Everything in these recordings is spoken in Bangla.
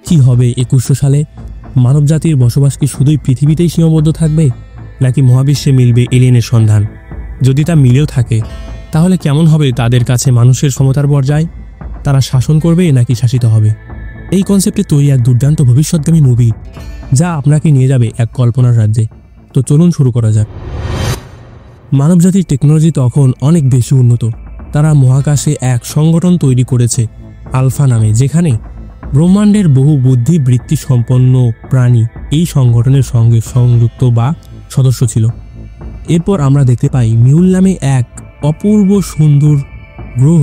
কি হবে 2100 সালে? মানবজাতির বসবাস কি শুধুই পৃথিবীতেই সীমাবদ্ধ থাকবে, নাকি মহাবিশ্বে মিলবে এলিয়েনের সন্ধান? যদি তা মিলেও থাকে, তাহলে কেমন হবে তাদের কাছে মানুষের সমতার পর্যায়? তারা শাসন করবে নাকি শাসিত হবে? এই কনসেপ্টে তৈরি এক দুর্দান্ত ভবিষ্যৎগামী মুভি, যা আপনাকে নিয়ে যাবে এক কল্পনার রাজ্যে। তো চলুন শুরু করা যাক। মানবজাতির টেকনোলজি তখন অনেক বেশি উন্নত। তারা মহাকাশে এক সংগঠন তৈরি করেছে আলফা নামে, যেখানে ব্রহ্মাণ্ডের বহু বুদ্ধিবৃত্তি সম্পন্ন প্রাণী এই সংগঠনের সঙ্গে সংযুক্ত বা সদস্য ছিল। এরপর আমরা দেখতে পাই মিউল নামে এক অপূর্ব সুন্দর গ্রহ,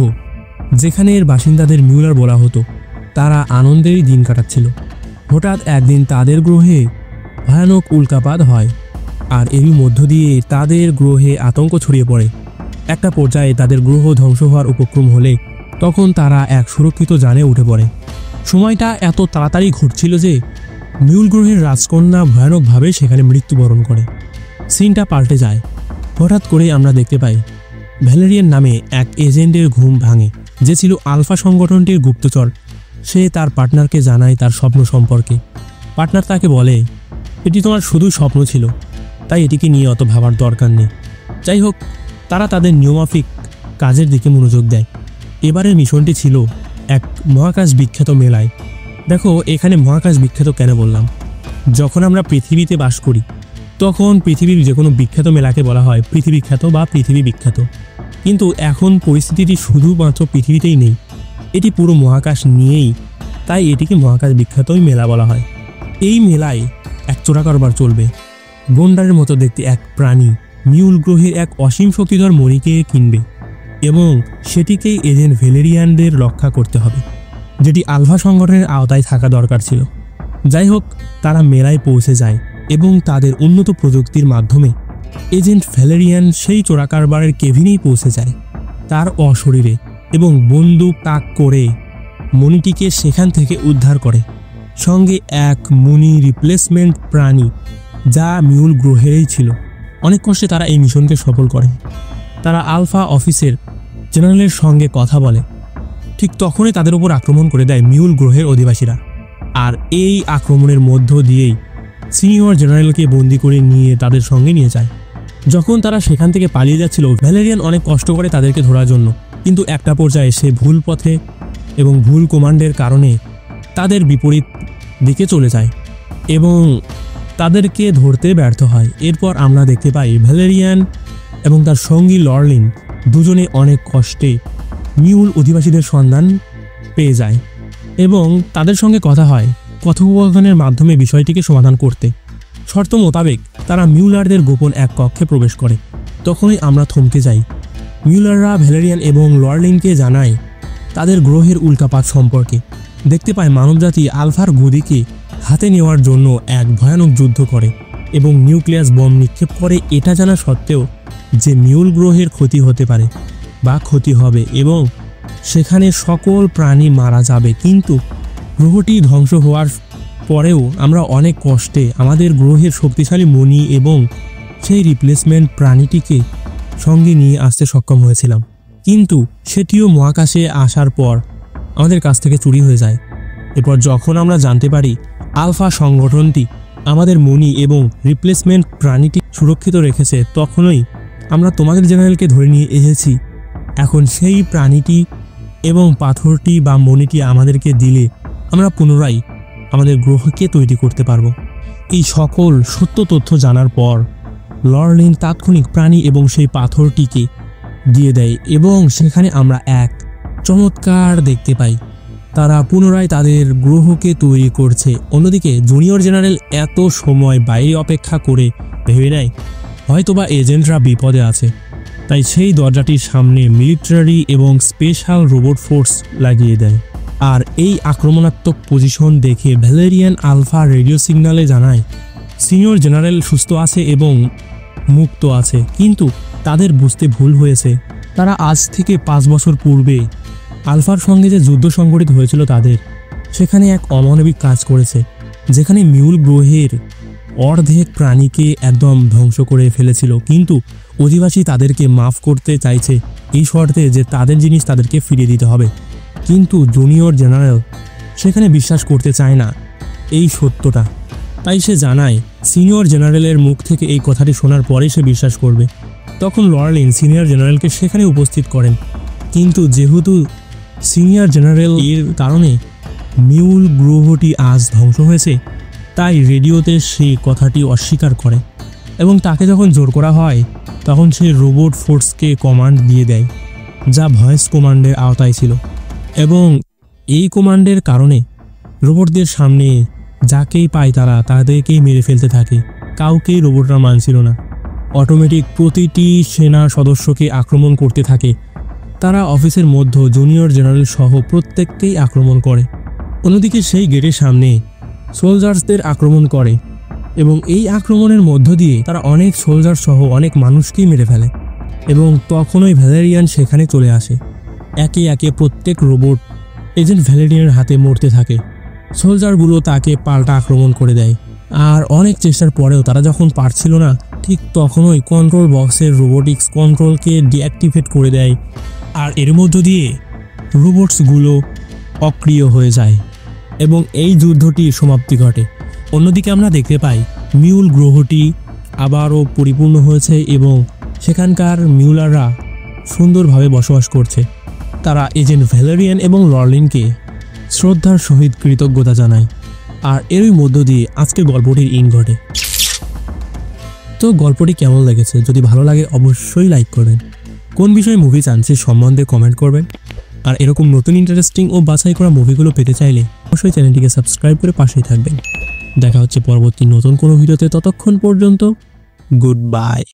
যেখানে এর বাসিন্দাদের মিউলার বলা হতো। তারা আনন্দেরই দিন কাটাচ্ছিল। হঠাৎ একদিন তাদের গ্রহে ভয়ানক উল্কাপাত হয়, আর এরই মধ্য দিয়ে তাদের গ্রহে আতঙ্ক ছড়িয়ে পড়ে। একটা পর্যায়ে তাদের গ্রহ ধ্বংস হওয়ার উপক্রম হলে তখন তারা এক সুরক্ষিত যানে উঠে পড়ে। সময়টা এত তাড়াতাড়ি ঘটছিল যে মিউল গ্রহের রাজকন্যা ভয়ানকভাবে সেখানে মৃত্যুবরণ করে। সিনটা পাল্টে যায়। হঠাৎ করেই আমরা দেখতে পাই ভ্যালেরিয়ান নামে এক এজেন্টের ঘুম ভাঙে, যে ছিল আলফা সংগঠনটির গুপ্তচর। সে তার পার্টনারকে জানায় তার স্বপ্ন সম্পর্কে। পার্টনার তাকে বলে, এটি তোমার শুধু স্বপ্ন ছিল, তাই এটিকে নিয়ে অত ভাবার দরকার নেই। যাই হোক, তারা তাদের নিয়মাফিক কাজের দিকে মনোযোগ দেয়। এবারের মিশনটি ছিল এক মহাকাশ বিখ্যাত মেলায়। দেখো, এখানে মহাকাশ বিখ্যাত কেন বললাম? যখন আমরা পৃথিবীতে বাস করি, তখন পৃথিবীর যে কোনো বিখ্যাত মেলাকে বলা হয় পৃথিবী খ্যাত বা পৃথিবী বিখ্যাত। কিন্তু এখন পরিস্থিতিটি শুধুমাত্র পৃথিবীতেই নেই, এটি পুরো মহাকাশ নিয়েই, তাই এটিকে মহাকাশ বিখ্যাতই মেলা বলা হয়। এই মেলায় এক চোরা কারবার চলবে। গন্ডারের মতো দেখতে এক প্রাণী মিউল গ্রহের এক অসীম শক্তিধর মণিকে কিনবে এবং সেটিকেই এজেন্ট ভ্যালেরিয়ানদের রক্ষা করতে হবে, যেটি আলফা সংগঠনের আওতায় থাকা দরকার ছিল। যাই হোক, তারা মেলায় পৌঁছে যায় এবং তাদের উন্নত প্রযুক্তির মাধ্যমে এজেন্ট ভ্যালেরিয়ান সেই চোরা কারবারের কেভিনেই পৌঁছে যায় তার অশরীরে, এবং বন্দুক তাক করে মণিটিকে সেখান থেকে উদ্ধার করে, সঙ্গে এক মণি রিপ্লেসমেন্ট প্রাণী যা মিউল গ্রহেরই ছিল। অনেক কষ্টে তারা এই মিশনকে সফল করে। তারা আলফা অফিসের জেনারেলের সঙ্গে কথা বলে। ঠিক তখনই তাদের উপর আক্রমণ করে দেয় মিউল গ্রহের অধিবাসীরা, আর এই আক্রমণের মধ্য দিয়েই সিনিয়র জেনারেলকে বন্দি করে নিয়ে তাদের সঙ্গে নিয়ে যায়। যখন তারা সেখান থেকে পালিয়ে যাচ্ছিল, ভ্যালেরিয়ান অনেক কষ্ট করে তাদেরকে ধরার জন্য, কিন্তু একটা পর্যায়ে সে ভুল পথে এবং ভুল কমান্ডের কারণে তাদের বিপরীত দিকে চলে যায় এবং তাদেরকে ধরতে ব্যর্থ হয়। এরপর আমরা দেখতে পাই ভ্যালেরিয়ান এবং তার সঙ্গী লর্লিন দুজনে অনেক কষ্টে মিউল অধিবাসীদের সন্ধান পেয়ে যায় এবং তাদের সঙ্গে কথা হয় কথোপকথনের মাধ্যমে বিষয়টিকে সমাধান করতে। শর্ত মোতাবেক তারা মিউলারদের গোপন এক কক্ষে প্রবেশ করে। তখনই আমরা থমকে যাই। মিউলাররা ভ্যালেরিয়ান এবং লর্লিনকে জানায় তাদের গ্রহের উল্কাপাত সম্পর্কে। দেখতে পায় মানবজাতি আলফার গদিকে হাতে নেওয়ার জন্য এক ভয়ানক যুদ্ধ করে এবং নিউক্লিয়াস বম নিক্ষেপ করে, এটা জানা সত্ত্বেও যে মিউল গ্রহের ক্ষতি হতে পারে বা ক্ষতি হবে এবং সেখানে সকল প্রাণী মারা যাবে। কিন্তু গ্রহটি ধ্বংস হওয়ার পরেও আমরা অনেক কষ্টে আমাদের গ্রহের শক্তিশালী মণি এবং সেই রিপ্লেসমেন্ট প্রাণীটিকে সঙ্গে নিয়ে আসতে সক্ষম হয়েছিলাম, কিন্তু সেটিও মহাকাশে আসার পর আমাদের কাছ থেকে চুরি হয়ে যায়। এরপর যখন আমরা জানতে পারি আলফা সংগঠনটি আমাদের মণি এবং রিপ্লেসমেন্ট প্রাণীটি সুরক্ষিত রেখেছে, তখনই আমরা তোমাদের জেনারেলকে ধরে নিয়ে এসেছি। এখন সেই প্রাণীটি এবং পাথরটি বা মণিটি আমাদেরকে দিলে আমরা পুনরায় আমাদের গ্রহকে তৈরি করতে পারবো। এই সকল সত্য তথ্য জানার পর লর্লিন তাৎক্ষণিক প্রাণী এবং সেই পাথরটিকে দিয়ে দেয় এবং সেখানে আমরা এক চমৎকার দেখতে পাই তারা পুনরায় তাদের গ্রহকে তৈরি করছে। অন্যদিকে জুনিয়র জেনারেল এত সময় বাইরে অপেক্ষা করে ভেবে নেয় হয়তোবা এজেন্টরা বিপদে আছে, তাই সেই দরজাটির সামনে মিলিটারি এবং স্পেশাল রোবট ফোর্স লাগিয়ে দেয়। আর এই আক্রমণাত্মক পজিশন দেখে ভ্যালেরিয়ান আলফা রেডিও সিগন্যালে জানায় সিনিয়র জেনারেল সুস্থ আছে এবং মুক্ত আছে, কিন্তু তাদের বুঝতে ভুল হয়েছে। তারা আজ থেকে 5 বছর পূর্বে আলফার সঙ্গে যে যুদ্ধ সংঘটিত হয়েছিল তাদের সেখানে এক অমানবিক কাজ করেছে, যেখানে মিউল গ্রহের অর্ধেক প্রাণীকে একদম ধ্বংস করে ফেলেছিল। কিন্তু অধিবাসী তাদেরকে মাফ করতে চাইছে এই শর্তে যে তাদের জিনিস তাদেরকে ফিরিয়ে দিতে হবে। কিন্তু জুনিয়র জেনারেল সেখানে বিশ্বাস করতে চায় না এই সত্যটা। তাই সে জানায় সিনিয়র জেনারেলের মুখ থেকে এই কথাটি শোনার পরেই সে বিশ্বাস করবে। তখন লরেলিন সিনিয়র জেনারেলকে সেখানে উপস্থিত করেন, কিন্তু যেহেতু সিনিয়র জেনারেল এর কারণে মিউল গ্রহটি আজ ধ্বংস হয়েছে, তাই রেডিওতে সেই কথাটি অস্বীকার করে এবং তাকে যখন জোর করা হয় তখন সে রোবট ফোর্সকে কমান্ড দিয়ে দেয়, যা ভয়েস কমান্ডের আওতায় ছিল। এবং এই কমান্ডের কারণে রোবটদের সামনে যাকেই পায় তারা তাদেরকেই মেরে ফেলতে থাকে। কাউকেই রোবটরা মানছিল না। অটোমেটিক প্রতিটি সেনা সদস্যকে আক্রমণ করতে থাকে। তারা অফিসের মধ্যে জুনিয়র জেনারেল সহ প্রত্যেককেই আক্রমণ করে। অন্যদিকে সেই গেটের সামনে সোলজার্সদের আক্রমণ করে এবং এই আক্রমণের মধ্য দিয়ে তারা অনেক সোলজার সহ অনেক মানুষকেই মেরে ফেলে। এবং তখনই ভ্যালেরিয়ান সেখানে চলে আসে। একে একে প্রত্যেক রোবট এজেন্ট ভ্যালেরিয়ানের হাতে মরতে থাকে। সোলজারগুলো তাকে পাল্টা আক্রমণ করে দেয়। আর অনেক চেষ্টার পরেও তারা যখন পারছিল না, ঠিক তখনই কন্ট্রোল বক্সের রোবোটিক্স কন্ট্রোলকে ডিঅ্যাক্টিভেট করে দেয়। আর এর মধ্য দিয়ে রোবটসগুলো অক্রিয় হয়ে যায় এবং এই যুদ্ধটির সমাপ্তি ঘটে। অন্যদিকে আমরা দেখতে পাই মিউল গ্রহটি আবারও পরিপূর্ণ হয়েছে এবং সেখানকার মিউলাররা সুন্দরভাবে বসবাস করছে। তারা এজেন্ট ভ্যালেরিয়ান এবং লরলিনকে শ্রদ্ধার সহিত কৃতজ্ঞতা জানায়। আর এরই মধ্য দিয়ে আজকে গল্পটির ইন ঘটে। তো গল্পটি কেমন লেগেছে? যদি ভালো লাগে অবশ্যই লাইক করবেন। কোন বিষয়ে মুভি চান সে সম্বন্ধে কমেন্ট করবেন। আর এরকম নতুন ইন্টারেস্টিং ও বাছাই করা মুভিগুলো পেতে চাইলে অবশ্যই চ্যানেলটিকে সাবস্ক্রাইব করে পাশেই থাকবেন। দেখা হচ্ছে পরবর্তী নতুন কোনো ভিডিওতে। ততক্ষণ পর্যন্ত গুড বাই।